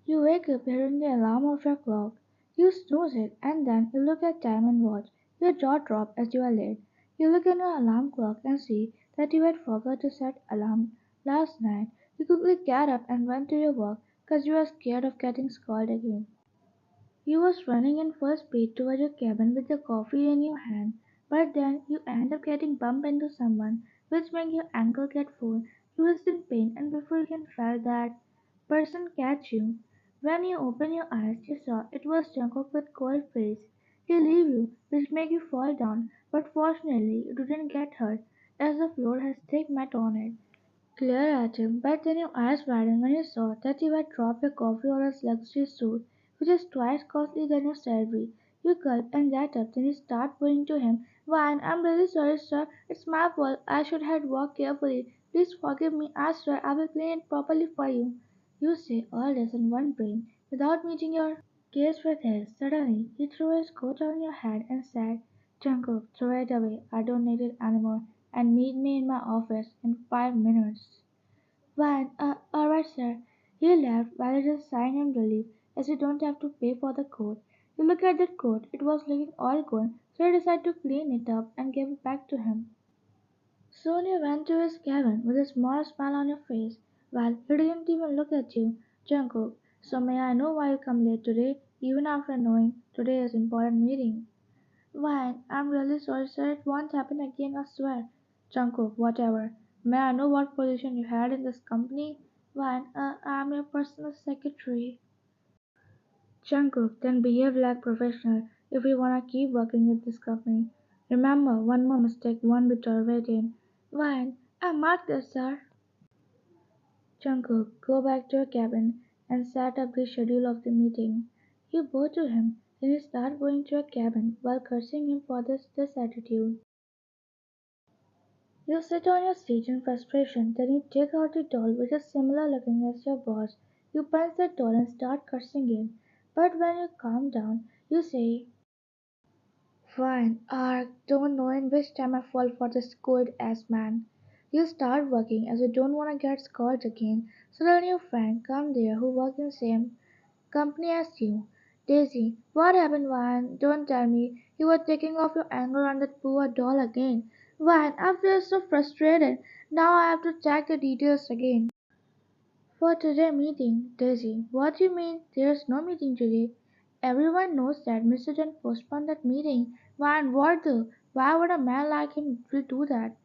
You wake up hearing the alarm of your clock. You snooze it and then you look at time and watch. Your jaw drops as you are late. You look at your alarm clock and see that you had forgot to set alarm last night. You quickly get up and run to your work because you are scared of getting scolded again. You was running in full speed toward your cabin with your coffee in your hand, but then you end up getting bumped into someone, which makes your ankle get full. You was in pain, and before you can feel that person catch you, when you open your eyes, you saw it was Jungkook with cold face. He leave you, which make you fall down, but fortunately you didn't get hurt, as the floor has thick mat on it. Clear at him, but then your eyes widened when you saw that you had dropped your coffee or his luxury suit, which is twice costly than your salary. You gulp and get up, then you start going to him. Why, I'm really sorry, sir. It's my fault. I should have walked carefully. Please forgive me. I swear I will clean it properly for you. You say all this in one brain, without meeting your gaze with his. Suddenly, he threw his coat on your head and said, Jungkook, throw it away. I don't need it anymore. And meet me in my office in 5 minutes. Fine, alright, sir. He laughed while just sighing in relief, as you don't have to pay for the coat. You look at that coat, it was looking all gone, so you decided to clean it up and give it back to him. Soon you went to his cabin with a small smile on your face. Well, he didn't even look at you, Jungkook. So may I know why you come late today, even after knowing today is important meeting? Why, I'm really sorry, sir. It won't happen again, I swear. Jungkook, whatever. May I know what position you had in this company? Why, I'm your personal secretary. Jungkook, then behave like professional if you wanna keep working with this company. Remember, one more mistake won't be tolerated. Why, I marked this, sir. Jungkook, go back to your cabin and set up the schedule of the meeting. You bow to him, then you start going to your cabin while cursing him for this attitude. You sit on your seat in frustration, then you take out the doll which is similar looking as your boss. You punch the doll and start cursing it. But when you calm down, you say, Fine, don't know in which time I fall for this cold ass man. You start working as you don't want to get scolded again. Suddenly your friend come there who works in the same company as you. Daisy, what happened, Vine? Don't tell me you were taking off your anger on that poor doll again. Vine, I feel so frustrated. Now I have to check the details again. For today meeting, Daisy, what do you mean there's no meeting today? Everyone knows that Mr. Dunn postponed that meeting. Vine, what the? Why would a man like him will do that?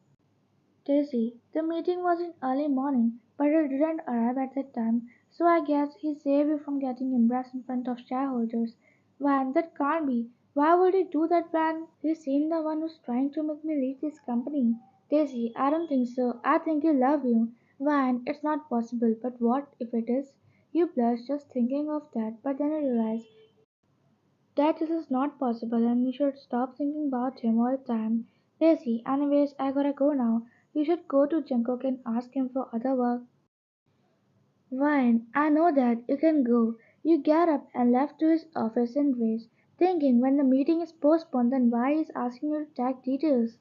Daisy, the meeting was in early morning, but it didn't arrive at that time, so I guess he saved you from getting embarrassed in front of shareholders. Van, that can't be. Why would he do that, Van? He's seen the one who's trying to make me leave this company. Daisy, I don't think so. I think he loves you. Van, it's not possible, but what if it is? You blush just thinking of that, but then you realize that this is not possible and you should stop thinking about him all the time. Daisy, anyways, I gotta go now. You should go to Jungkook and ask him for other work. Fine, I know that. You can go. You get up and left to his office in rage, thinking when the meeting is postponed then why he's asking you to take details.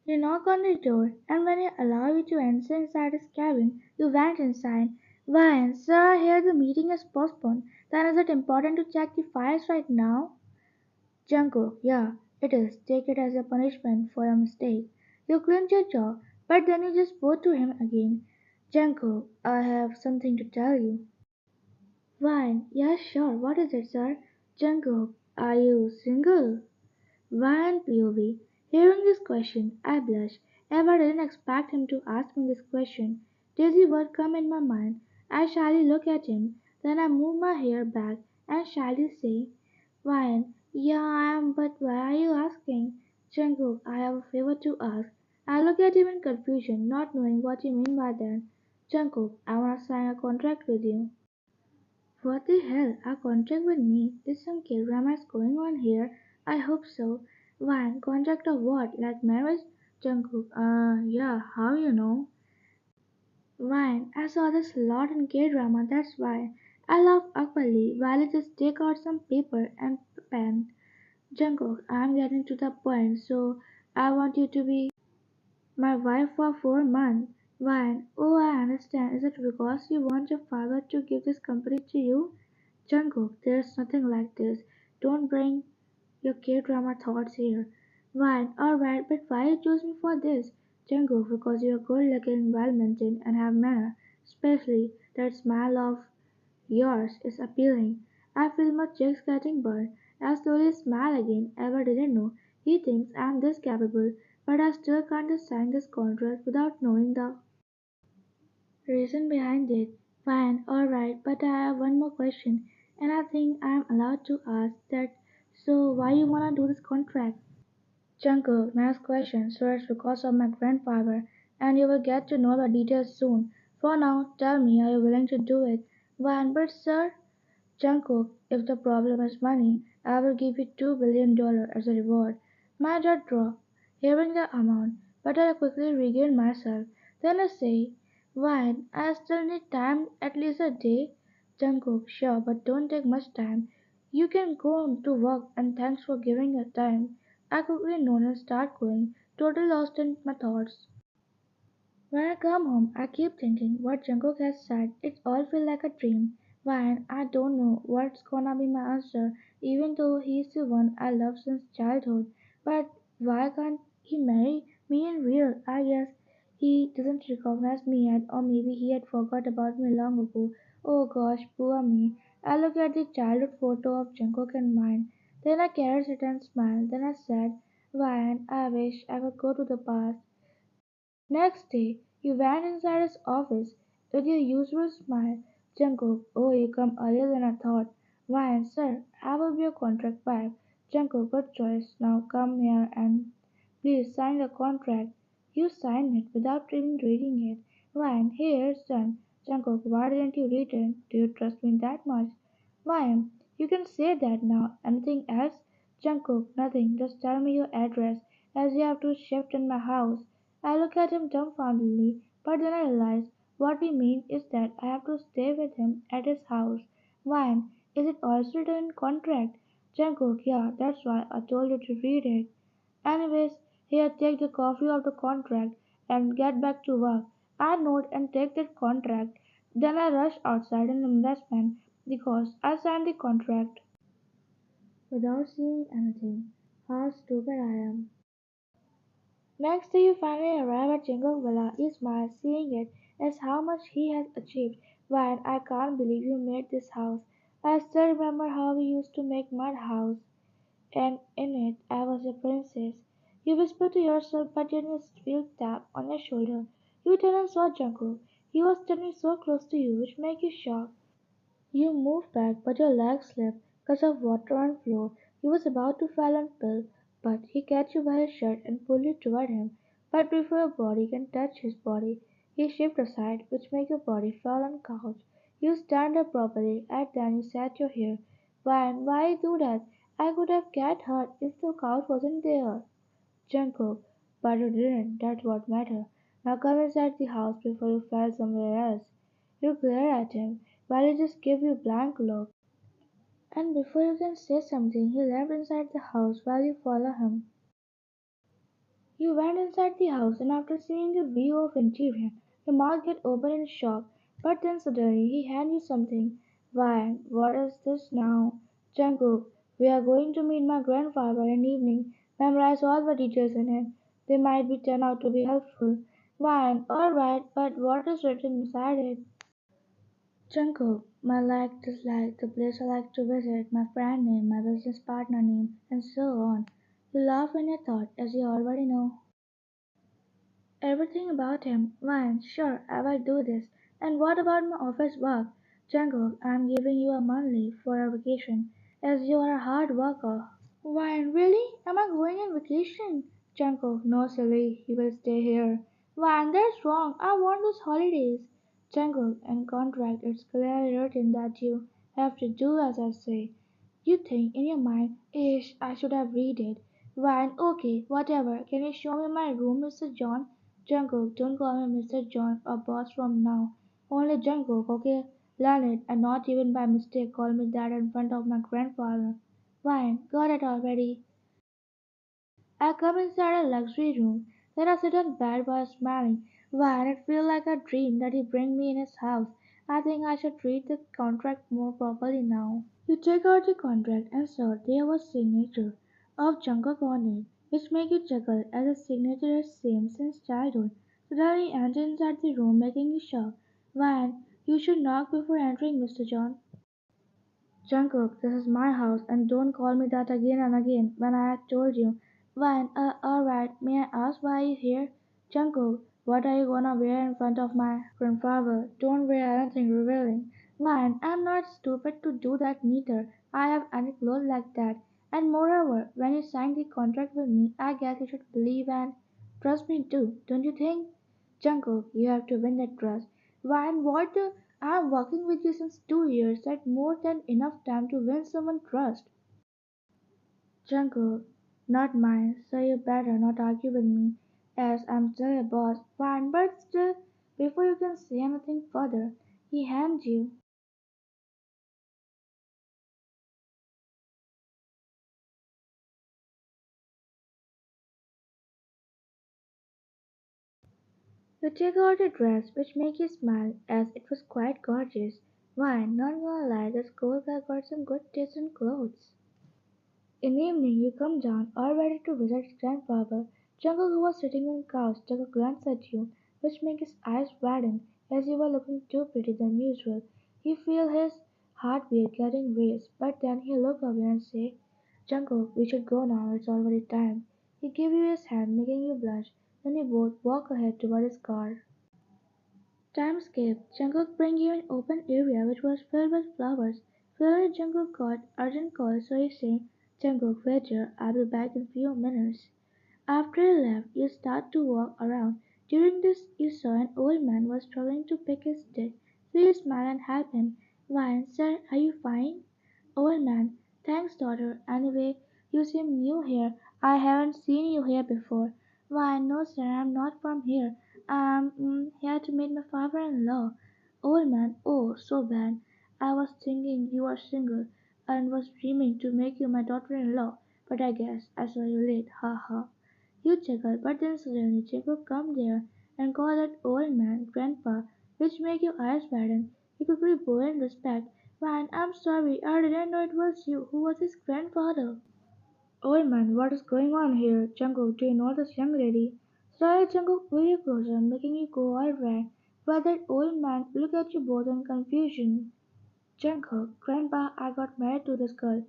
You knock on the door, and when he allows you to enter inside his cabin, you went inside. Why, sir, I hear the meeting is postponed. Then is it important to check the files right now? Jungkook, yeah, it is. Take it as a punishment for your mistake. You clench your jaw, but then you just bow to him again. Jungkook, I have something to tell you. Why, yeah, sure. What is it, sir? Jungkook, are you single? Ryan POV. Hearing this question, I blush. Ever didn't expect him to ask me this question. Dizzy word come in my mind. I shyly look at him, then I move my hair back and shyly say, Ryan, yeah, I am, but why are you asking? Jungkook, I have a favor to ask. I look at him in confusion, not knowing what you mean by that. Jungkook, I want to sign a contract with you. What the hell? A contract with me? There's some K-drama is going on here. I hope so. Why? Contract of what? Like marriage? Jungkook, yeah, how you know? Why? I saw this a lot in K-drama, that's why. I laugh awkwardly while I just take out some paper and pen. Jungkook, I'm getting to the point, so I want you to be my wife for 4 months. Why? Oh, I understand. Is it because you want your father to give this company to you? Jungkook, there's nothing like this. Don't bring your K-drama thoughts here. Fine, alright, but why you choose me for this? Jungkook, because you're good looking, well maintained, and have manner. Especially that smile of yours is appealing. I feel my cheeks getting burned. I slowly smile again. Ever didn't know. He thinks I'm this capable, but I still can't sign this contract without knowing the reason behind it. Fine, alright, but I have one more question, and I think I'm allowed to ask that. So, why you wanna do this contract? Junko, nice question, sir, it's because of my grandfather, and you will get to know the details soon. For now, tell me, are you willing to do it? Fine, but sir, Jungkook, if the problem is money, I will give you $2 billion as a reward. My jaw dropped, hearing the amount, but I quickly regained myself. Then I say, Wine, I still need time, at least a day. Jungkook, sure, but don't take much time. You can go to work and thanks for giving your time. I quickly nod and start going, totally lost in my thoughts. When I come home, I keep thinking what Jungkook has said. It all feels like a dream. Why, I don't know what's gonna be my answer, even though he's the one I love since childhood. But why can't he marry me in real? I guess he doesn't recognize me yet, or maybe he had forgot about me long ago. Oh gosh, poor me. I look at the childhood photo of Jungkook in mine. Then I caress it and smile. Then I said, Why, I wish I could go to the past. Next day, you went inside his office with your usual smile. Jungkook, oh, you come earlier than I thought. Why, sir, I will be your contract wife. Jungkook, good choice. Now come here and please sign the contract. You signed it without even reading it. Why, here it's done. Jungkook, why didn't you read it? Do you trust me that much? Why, you can say that now. Anything else? Jungkook, nothing. Just tell me your address, as you have to shift in my house. I look at him dumbfoundedly, but then I realize what he means is that I have to stay with him at his house. Why, is it also written in contract? Jungkook, yeah, that's why I told you to read it. Anyways, here take the copy of the contract and get back to work. I nod and take that contract. Then I rush outside in embarrassment because I signed the contract without seeing anything. How stupid I am. Next day you finally arrive at Jingle Villa. You smile, seeing it as how much he has achieved. Why, I can't believe you made this house. I still remember how we used to make mud house, and in it I was a princess. You whisper to yourself, but then you feel tap on your shoulder. You turn and saw Jungkook. He was standing so close to you, which made you shocked. You moved back, but your leg slipped because of water on floor. He was about to fall and spill, but he caught you by his shirt and pulled you toward him. But before your body can touch his body, he shifted aside, which made your body fall on couch. You stand up properly, and then you sat your hair. Why do that? I could have get hurt if the couch wasn't there. Jungkook, but you didn't, that's what matters. Now come inside the house before you fall somewhere else. You glare at him, while he just gives you a blank look. And before you can say something, he left inside the house while you follow him. You went inside the house, and after seeing the view of interior, your mouth get open in shock. But then suddenly he hands you something. Why, what is this now? Jungkook, we are going to meet my grandfather in evening. Memorize all the details in it. They might be turn out to be helpful. Why, all right, but what is written inside it? Jungkook, my like, dislike, the place I like to visit, my friend name, my business partner name, and so on. You laugh when you thought, as you already know everything about him. Why, sure, I will do this. And what about my office work? Jungkook, I'm giving you a month leave for a vacation, as you are a hard worker. Why, really? Am I going on vacation? Jungkook, no silly, you will stay here. Why, that's wrong. I want those holidays. Jungkook, in contract it's clearly written that you have to do as I say. You think in your mind, ish, I should have read it. Why, okay, whatever. Can you show me my room, Mr. John? Jungkook, don't call me Mr. John or boss from now. Only Jungkook, okay? Learn it, and not even by mistake call me that in front of my grandfather. Fine, got it already. I come inside a luxury room. Then I sit on bed while smiling. Why, it feels like a dream that he bring me in his house. I think I should read the contract more properly now. You check out the contract and saw there was signature of Jungkook on it, which made you chuckle as a signature is same since childhood. Suddenly Angie inside the room making you shock. Van, you should knock before entering, Mr. John. Jungkook, this is my house and don't call me that again and again when I had told you. Van, alright, may I ask why you here? Jungkook, what are you gonna wear in front of my grandfather? Don't wear anything revealing. Van, I'm not stupid to do that neither. I have any clothes like that. And moreover, when you signed the contract with me, I guess you should believe and trust me too, don't you think? Jungkook, you have to win that trust. Van, what the? I'm working with you since 2 years. That's more than enough time to win someone's trust. Jungkook, not mine, so you better not argue with me, as I'm still a boss. Fine, but still, before you can say anything further, he hands you. You take out a dress, which makes you smile, as it was quite gorgeous. Why, not gonna lie, this cool guy got some good taste in clothes. In the evening you come down, all ready to visit his grandfather. Jungkook, who was sitting on the couch, took a glance at you, which made his eyes widen, as you were looking too pretty than usual. He feel his heartbeat getting raised, but then he look away and say, Jungkook, we should go now, it's already time. He gave you his hand, making you blush. Then you both walk ahead toward his car. Time skipped. Jungkook bring you an open area which was filled with flowers. Suddenly Jungkook got urgent call, so he said, Jungkook, wait here, I'll be back in few minutes. After he left, you start to walk around. During this, you saw an old man was struggling to pick his stick, so you smiled and helped him. Why, sir, are you fine? Old man, thanks, daughter. Anyway, you seem new here. I haven't seen you here before. Why, no, sir, I'm not from here. I'm here to meet my father-in-law. Old man, oh, so bad. I was thinking you were single and was dreaming to make you my daughter-in-law, but I guess I saw you late. Ha ha. You chuckle, but then suddenly Jacob come there and call that old man grandpa, which make your eyes widen. You quickly bow in respect. Man, I'm sorry, I didn't know it was you who was his grandfather. Old man, what is going on here? Jungkook, do you know this young lady? Sorry, Jungkook, pull you closer, making you go all red. But that old man look at you both in confusion. Jungkook, Grandpa, I got married to this girl.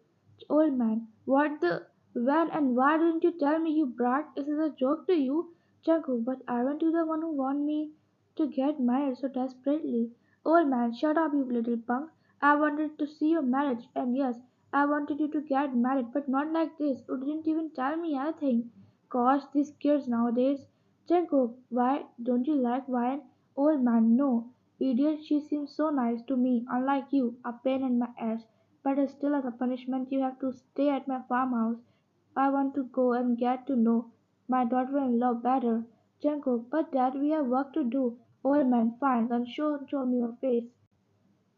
Old man, what the? When and why didn't you tell me, you brat? Is this a joke to you? Jungkook, but aren't you the one who want me to get married so desperately? Old man, shut up, you little punk. I wanted to see your marriage, and yes, I wanted you to get married, but not like this. You didn't even tell me anything. Gosh, these kids nowadays. Jungkook, why don't you like wine? Old man, no. Idiot, she seems so nice to me, unlike you, a pain in my ass. But still, as a punishment, you have to stay at my farmhouse. I want to go and get to know my daughter-in-law better. Jungkook, but Dad, we have work to do. Old man, fine, then show me your face.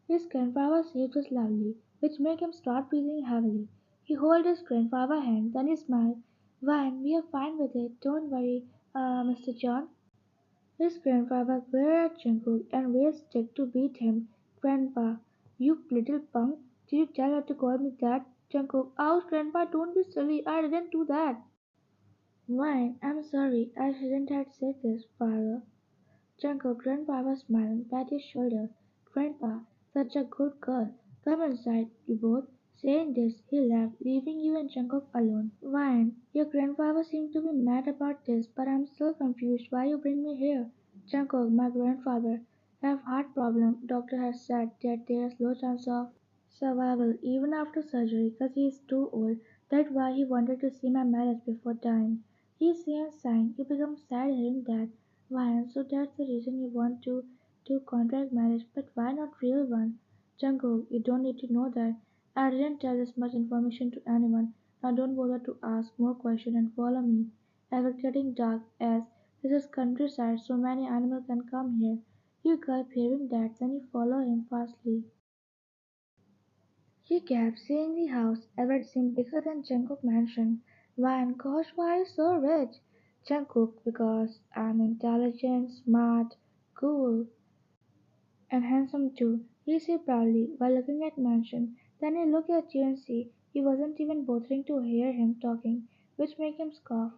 His grandfather's face was lovely, which made him start breathing heavily. He held his grandfather's hand, then he smiled. Fine, we are fine with it. Don't worry, Mr. John. His grandfather glared at Jungkook and raised stick to beat him. Grandpa, you little punk, did you tell her to call me that? Jungkook, ouch, Grandpa, don't be silly, I didn't do that. Why, I'm sorry, I shouldn't have said this, father. Jungkook, Grandpa was smiling, pat his shoulder. Grandpa, such a good girl. Come inside, you both. Saying this, he left, leaving you and Jungkook alone. Wine, your grandfather seemed to be mad about this, but I'm still confused why you bring me here. Jungkook, my grandfather, have heart problem. Doctor has said that there is low chance of survival even after surgery because he is too old. That's why he wanted to see my marriage before dying. He seems sighing. You become sad hearing that. Why? So that's the reason you want to do contract marriage, but why not real one? Jungkook, you don't need to know that. I didn't tell this much information to anyone. Now don't bother to ask more questions and follow me. As it's getting dark, as this is countryside, so many animals can come here. You gulp hearing that, then you follow him fastly. He kept seeing the house. Ever it seemed bigger than Jungkook mansion. Why, gosh, why are you so rich? Jungkook, because I'm intelligent, smart, cool, And handsome too, he said proudly while looking at Mansion. Then he looked at you and see he wasn't even bothering to hear him talking, which made him scoff.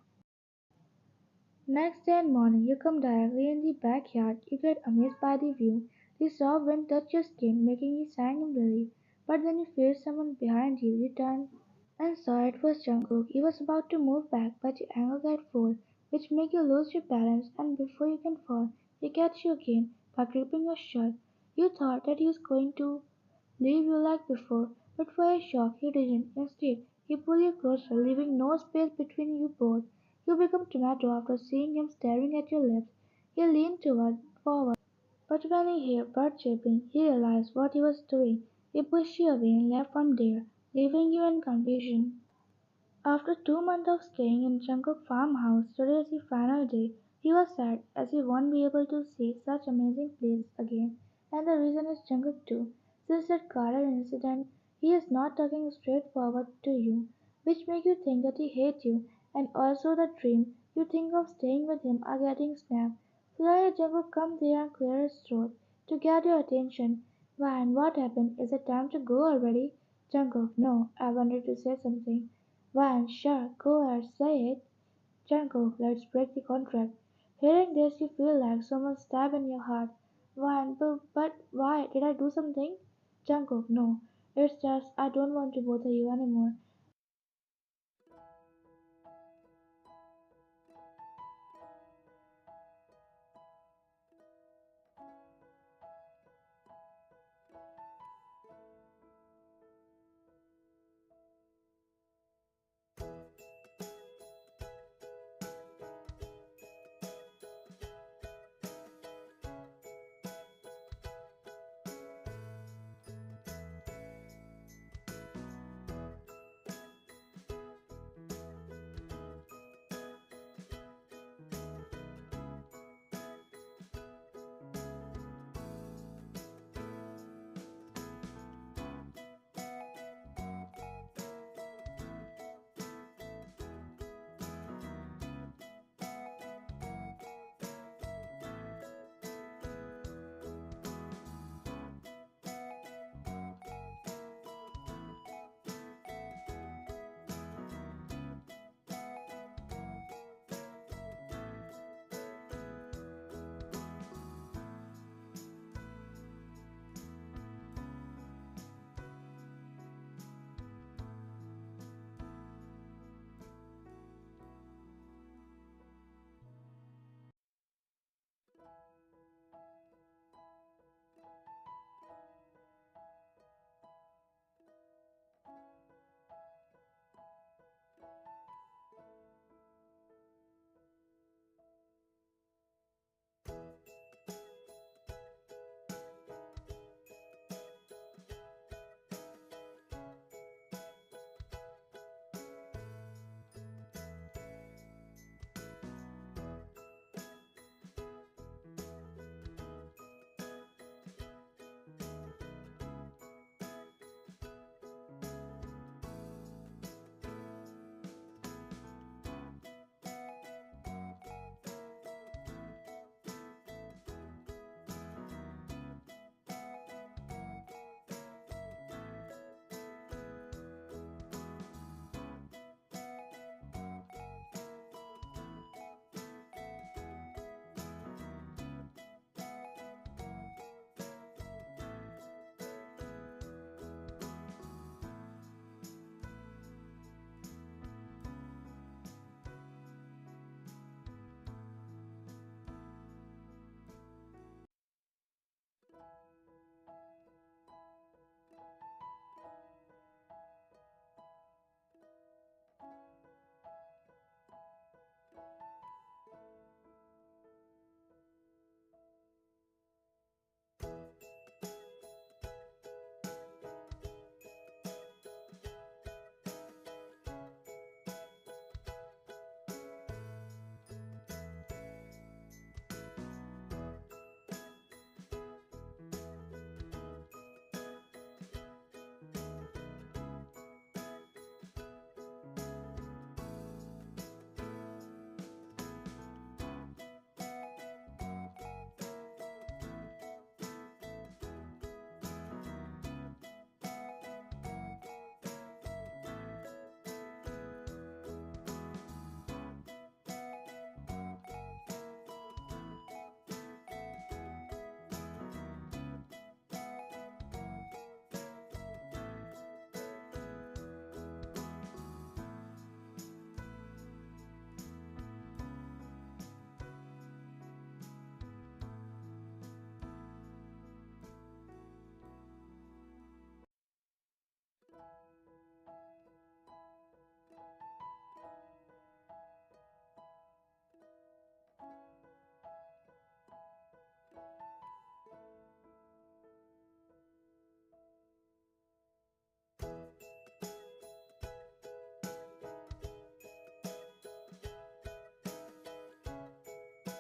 Next day in morning, you come directly in the backyard. You get amazed by the view. The soft wind touched your skin, making you sang in relief. But then you feel someone behind you. You turn and saw it was Jungkook. He was about to move back, but your ankle got full, which make you lose your balance. And before you can fall, he catch you again by gripping your shirt. You thought that he was going to leave you like before, but for a shock he didn't. Instead, he pulled you closer, leaving no space between you both. You become tomato after seeing him staring at your lips. He leaned forward, but when he heard bird chirping, he realized what he was doing. He pushed you away and left from there, leaving you in confusion. After 2 months of staying in Jungkook farmhouse, today is the final day. He was sad as he won't be able to see such amazing place again. And the reason is Jungkook too. Since that Carter incident, he is not talking straightforward to you, which make you think that he hates you. And also the dream you think of staying with him are getting snapped. Suddenly Jungkook come there and clear his throat to get your attention. Why and what happened? Is it time to go already? Jungkook, no, I wanted to say something. Why, sure, go ahead, say it. Jungkook, let's break the contract. Hearing this, you feel like someone stabbed in your heart. Why, but why? Did I do something? Jungkook, no. It's just I don't want to bother you anymore.